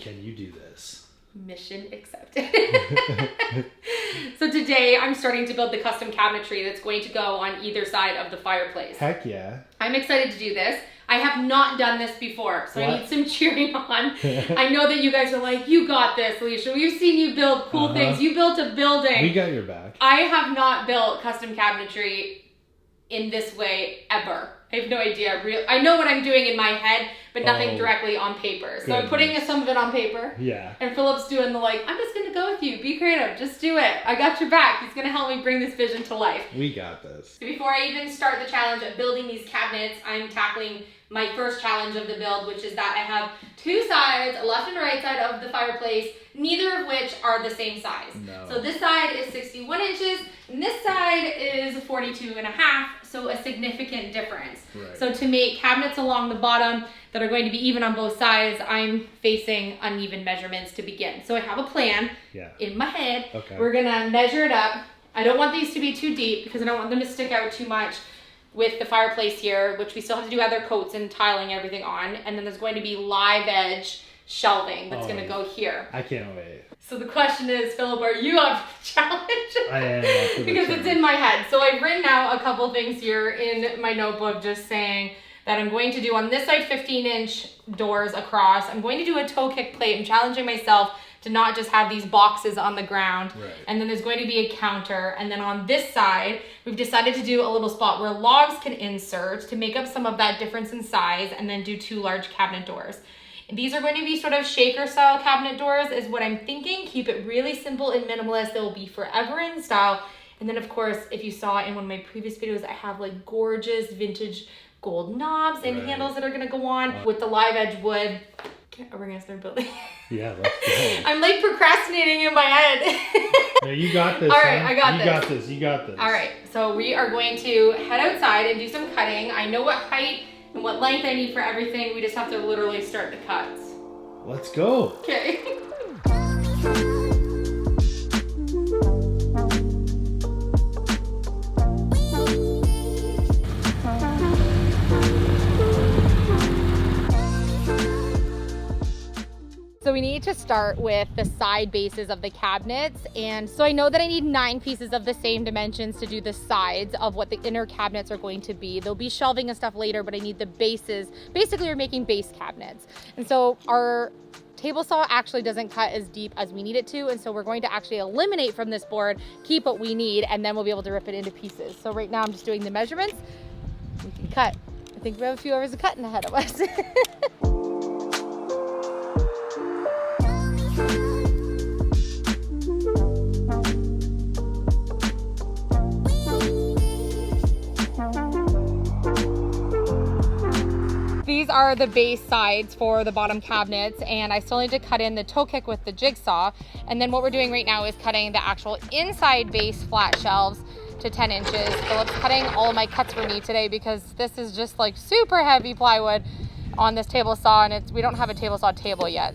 Can you do this? Mission accepted. So today I'm starting to build the custom cabinetry that's going to go on either side of the fireplace. Heck yeah. I'm excited to do this. I have not done this before, so I need some cheering on. I know that you guys are like, you got this, Elysia. We've seen you build cool things. You built a building. We got your back. I have not built custom cabinetry in this way ever. I have no idea. I know what I'm doing in my head, but nothing directly on paper. So I'm putting some of it on paper. Yeah. And Philip's doing the I'm just going to go with you. Be creative. Just do it. I got your back. He's going to help me bring this vision to life. We got this. So before I even start the challenge of building these cabinets, I'm tackling my first challenge of the build, which is that I have two sides, left and right side of the fireplace, neither of which are the same size. No. So this side is 61 inches, and this side is 42 and a half, so a significant difference. Right. So to make cabinets along the bottom that are going to be even on both sides, I'm facing uneven measurements to begin. So I have a plan in my head. Okay. We're gonna measure it up. I don't want these to be too deep because I don't want them to stick out too much with the fireplace here, which we still have to do other coats and tiling everything on. And then there's going to be live edge shelving that's going to go here. I can't wait. So the question is, Philip, are you up for the challenge? I am up for the because challenge. It's in my head. So I've written out a couple things here in my notebook just saying that I'm going to do on this side 15-inch doors across. I'm going to do a toe kick plate. I'm challenging myself to not just have these boxes on the ground. Right. And then there's going to be a counter. And then on this side, we've decided to do a little spot where logs can insert to make up some of that difference in size, and then do two large cabinet doors. And these are going to be sort of shaker style cabinet doors is what I'm thinking. Keep it really simple and minimalist. They will be forever in style. And then of course, if you saw in one of my previous videos, I have like gorgeous vintage gold knobs and handles that are gonna go on with the live edge wood. We're gonna start building. Yeah, let's go. I'm like procrastinating in my head. Yeah, you got this. All right, I got this. You got this. All right, so we are going to head outside and do some cutting. I know what height and what length I need for everything. We just have to literally start the cuts. Let's go. Okay. So we need to start with the side bases of the cabinets. And so I know that I need 9 pieces of the same dimensions to do the sides of what the inner cabinets are going to be. There'll be shelving and stuff later, but I need the bases. Basically, we're making base cabinets. And so our table saw actually doesn't cut as deep as we need it to. And so we're going to actually eliminate from this board, keep what we need, and then we'll be able to rip it into pieces. So right now I'm just doing the measurements. We can cut. I think we have a few hours of cutting ahead of us. These are the base sides for the bottom cabinets, and I still need to cut in the toe kick with the jigsaw. And then what we're doing right now is cutting the actual inside base flat shelves to 10 inches. Philip's cutting all of my cuts for me today because this is just like super heavy plywood on this table saw, and we don't have a table saw table yet.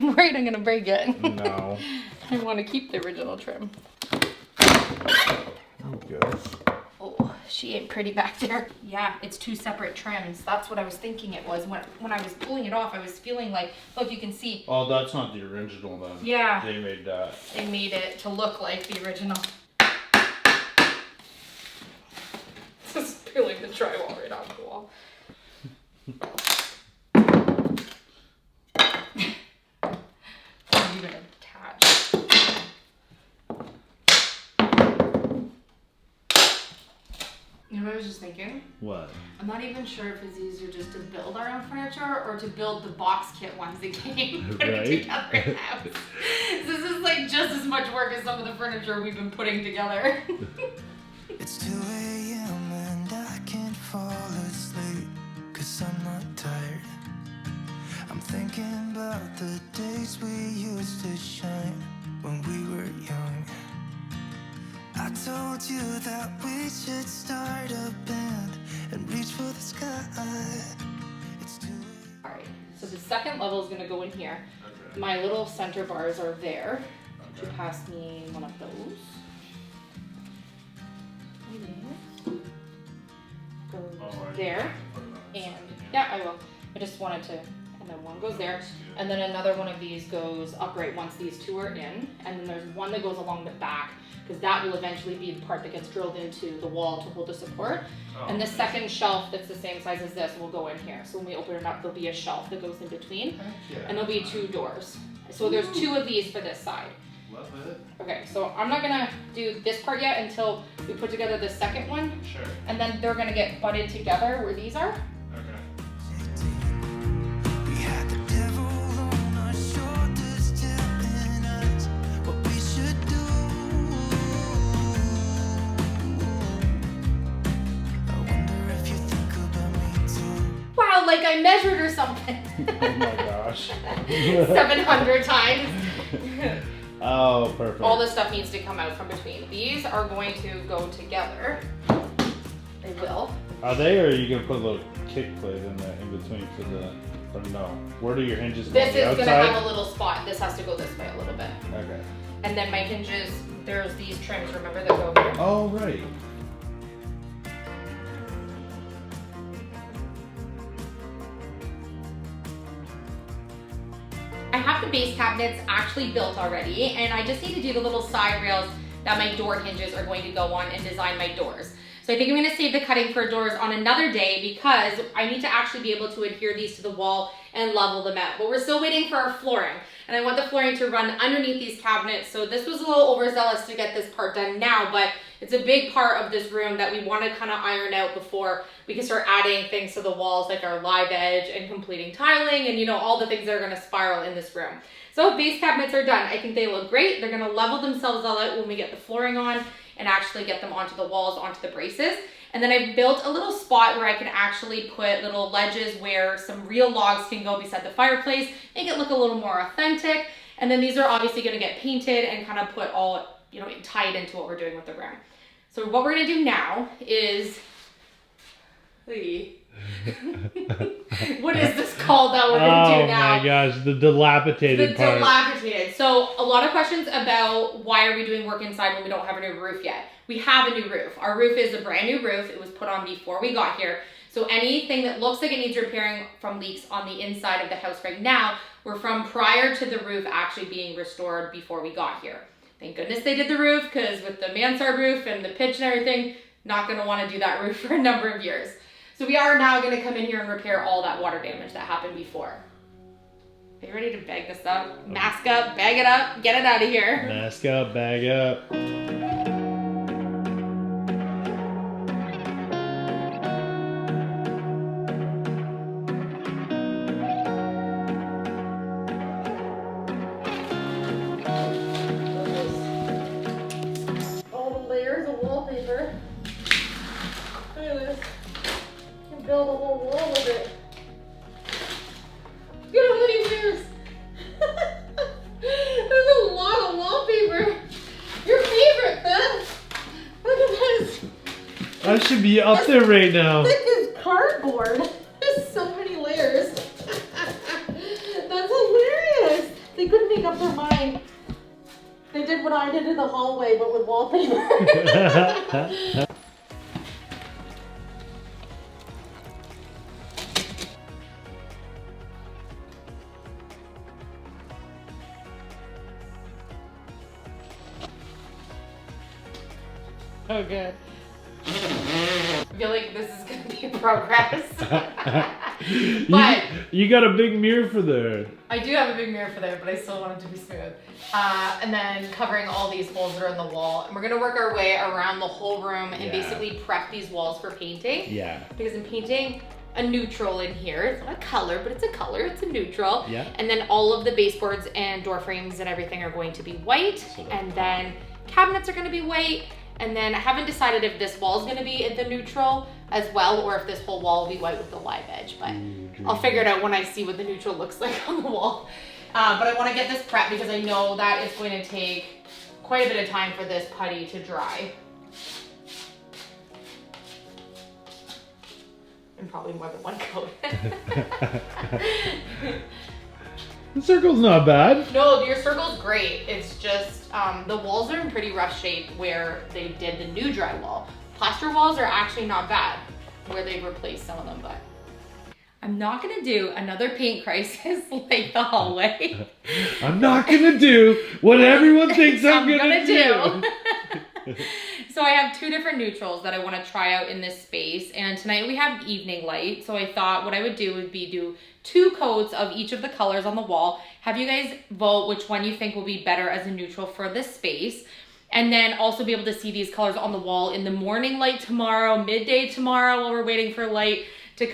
I'm worried I'm gonna break it. No. I want to keep the original trim. Oh, good. Oh, she ain't pretty back there. Yeah, it's 2 separate trims. That's what I was thinking it was. When I was pulling it off, I was feeling like, look, you can see. Oh, that's not the original then. Yeah. They made that. They made it to look like the original. Just peeling the drywall right off the wall. Even attached. You know what I was just thinking? What? I'm not even sure if it's easier just to build our own furniture or to build the box kit ones that came putting together in the house. This is like just as much work as some of the furniture we've been putting together. It's 2 a.m. and I can't fall asleep 'cause I'm not tired. I'm thinking about the days we used to shine when we were young. I told you that we should start a band and reach for the sky. It's too late. All right, so the second level is gonna go in here. My little center bars are there. You pass me one of those. Goes there, and yeah, I will. I just wanted to, and then one goes there, and then another one of these goes upright once these two are in, and then there's one that goes along the back, because that will eventually be the part that gets drilled into the wall to hold the support. And the second shelf that's the same size as this will go in here. So when we open it up, there'll be a shelf that goes in between, and there'll be 2 doors. So there's 2 of these for this side. Love it. Okay, so I'm not gonna do this part yet until we put together the second one. Sure. And then they're gonna get butted together where these are. Okay. We had the devil on our shoulders telling us what we should do. I wonder if you think about me too. Wow, like I measured or something. Oh my gosh. 700 times. Oh, perfect. All this stuff needs to come out from between. These are going to go together. They will. Are they, or are you gonna put a little kick plate in there in between for the, or no? Where do your hinges go? This On the is gonna outside? have a little spot. This has to go this way a little bit. Okay. And then my hinges, there's these trims, remember, that go here? Oh, right. I have the base cabinets actually built already, and I just need to do the little side rails that my door hinges are going to go on and design my doors. So I think I'm gonna save the cutting for doors on another day because I need to actually be able to adhere these to the wall and level them out. But we're still waiting for our flooring, and I want the flooring to run underneath these cabinets. So this was a little overzealous to get this part done now, but it's a big part of this room that we want to kind of iron out before we can start adding things to the walls, like our live edge and completing tiling and, you know, all the things that are going to spiral in this room. So base cabinets are done. I think they look great. They're going to level themselves all out when we get the flooring on and actually get them onto the walls, onto the braces. And then I built a little spot where I can actually put little ledges where some real logs can go beside the fireplace, make it look a little more authentic. And then these are obviously going to get painted and kind of put all, you know, tied into what we're doing with the room. So what we're going to do now is what is this called that we're going to do now? Oh my gosh, the dilapidated part. Dilapidated. So a lot of questions about why are we doing work inside when we don't have a new roof yet. We have a new roof. Our roof is a brand new roof. It was put on before we got here. So anything that looks like it needs repairing from leaks on the inside of the house right now were from prior to the roof actually being restored before we got here. Thank goodness they did the roof, because with the mansard roof and the pitch and everything, not going to want to do that roof for a number of years. So we are now going to come in here and repair all that water damage that happened before. Are you ready to bag this up? Mask up, bag it up, get it out of here. Mask up, bag up. All the layers of wallpaper. Look at this. You can build a whole wall with it. Look at how many layers. There's a lot of wallpaper. Your favorite, Beth. Look at this. I should be up there right now. Thick as cardboard. There's so many layers. That's hilarious. They couldn't make up their mind. They did what I did in the hallway, but with wallpaper. Oh, good. I feel like this is gonna be progress. But you got a big mirror for there. I do have a big mirror for there, but I still want it to be smooth. And then covering all these holes that are in the wall. And we're gonna work our way around the whole room and basically prep these walls for painting. Yeah. Because I'm painting a neutral in here. It's not a color, but it's a color, it's a neutral. Yeah. And then all of the baseboards and door frames and everything are going to be white. And then cabinets are gonna be white. And then I haven't decided if this wall is gonna be in the neutral as well, or if this whole wall will be white with the live edge, but I'll figure it out when I see what the neutral looks like on the wall. But I wanna get this prepped because I know that it's going to take quite a bit of time for this putty to dry. And probably more than one coat. The circle's not bad. No, your circle's great. It's just the walls are in pretty rough shape where they did the new drywall. Plaster walls are actually not bad where they've replaced some of them, but I'm not gonna do another paint crisis like the hallway. I'm not gonna do what everyone thinks I'm gonna do. So I have two different neutrals that I want to try out in this space, and tonight we have evening light, so I thought what I would do would be do 2 coats of each of the colors on the wall, have you guys vote which one you think will be better as a neutral for this space, and then also be able to see these colors on the wall in the morning light tomorrow, midday tomorrow, while we're waiting for light to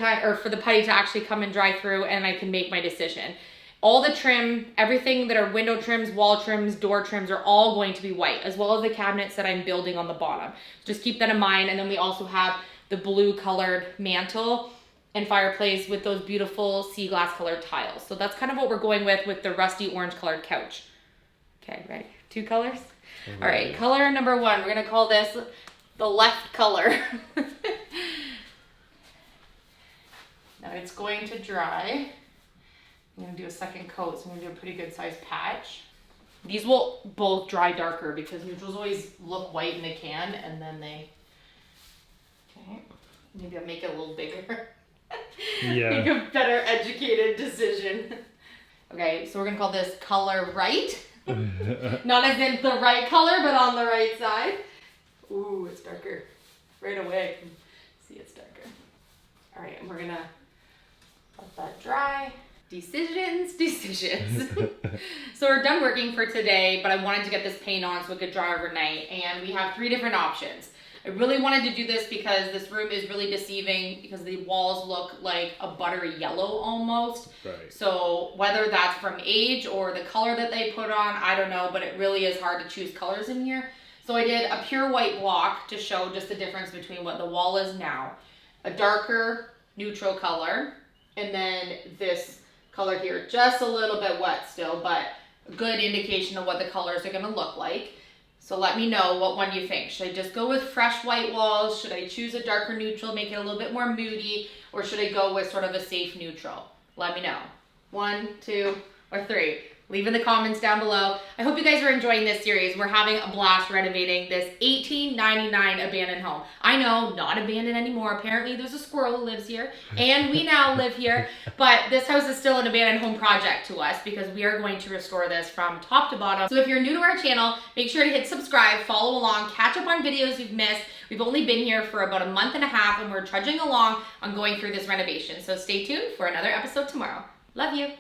for the putty to actually come and dry through, and I can make my decision. All the trim, everything that are window trims, wall trims, door trims are all going to be white, as well as the cabinets that I'm building on the bottom. Just keep that in mind. And then we also have the blue colored mantle and fireplace with those beautiful sea glass colored tiles. So that's kind of what we're going with the rusty orange colored couch. Okay, ready? 2 colors? All right, color number 1. We're gonna call this the left color. Now it's going to dry. I'm gonna do a second coat, so I'm gonna do a pretty good sized patch. These will both dry darker because neutrals always look white in the can and then they, okay, maybe I'll make it a little bigger. Yeah. Make a better educated decision. Okay, so we're gonna call this color right. Not as in the right color, but on the right side. Ooh, it's darker. Right away, I can see it's darker. All right, and we're gonna let that dry. Decisions. So we're done working for today, but I wanted to get this paint on so it could dry overnight, and we have 3 different options. I really wanted to do this because this room is really deceiving because the walls look like a buttery yellow almost. Right. So whether that's from age or the color that they put on, I don't know, but it really is hard to choose colors in here. So I did a pure white block to show just the difference between what the wall is now, a darker neutral color, and then this color here, just a little bit wet still, but a good indication of what the colors are gonna look like. So let me know what one you think. Should I just go with fresh white walls? Should I choose a darker neutral, make it a little bit more moody? Or should I go with sort of a safe neutral? Let me know. 1, 2, or 3. Leave in the comments down below. I hope you guys are enjoying this series. We're having a blast renovating this 1899 abandoned home. I know, not abandoned anymore. Apparently there's a squirrel who lives here, and we now live here. But this house is still an abandoned home project to us because we are going to restore this from top to bottom. So if you're new to our channel, make sure to hit subscribe, follow along, catch up on videos you've missed. We've only been here for about a month and a half, and we're trudging along on going through this renovation. So stay tuned for another episode tomorrow. Love you.